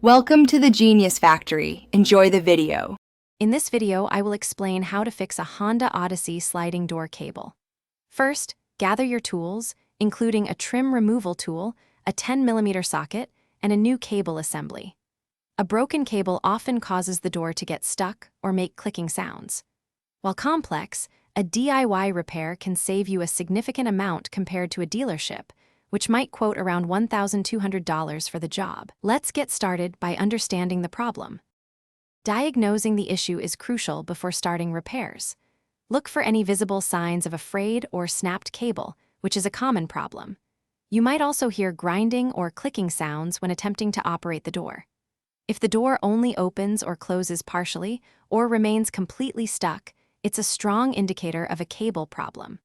Welcome to the Genius Factory. Enjoy the video. In this video, I will explain how to fix a Honda Odyssey sliding door cable. First, gather your tools, including a trim removal tool, a 10mm socket, and a new cable assembly. A broken cable often causes the door to get stuck or make clicking sounds. While complex, a DIY repair can save you a significant amount compared to a dealership, which might quote around $1,200 for the job. Let's get started by understanding the problem. Diagnosing the issue is crucial before starting repairs. Look for any visible signs of a frayed or snapped cable, which is a common problem. You might also hear grinding or clicking sounds when attempting to operate the door. If the door only opens or closes partially or remains completely stuck, it's a strong indicator of a cable problem.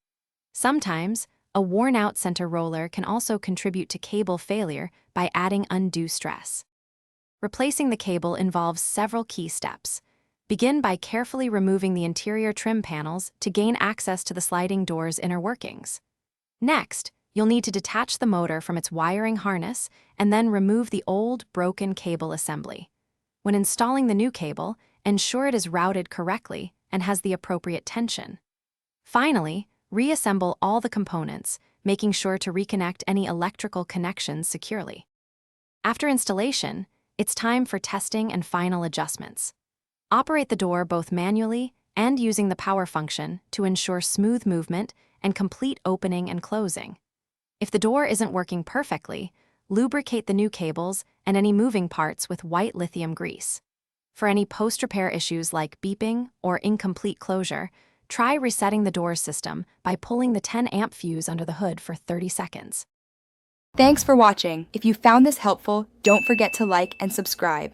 Sometimes, a worn-out center roller can also contribute to cable failure by adding undue stress. Replacing the cable involves several key steps. Begin by carefully removing the interior trim panels to gain access to the sliding door's inner workings. Next, you'll need to detach the motor from its wiring harness and then remove the old, broken cable assembly. When installing the new cable, ensure it is routed correctly and has the appropriate tension. Finally, reassemble all the components, making sure to reconnect any electrical connections securely. After installation, it's time for testing and final adjustments. Operate the door both manually and using the power function to ensure smooth movement and complete opening and closing. If the door isn't working perfectly, lubricate the new cables and any moving parts with white lithium grease. For any post-repair issues like beeping or incomplete closure, try resetting the door system by pulling the 10-amp fuse under the hood for 30 seconds. Thanks for watching. If you found this helpful, don't forget to like and subscribe.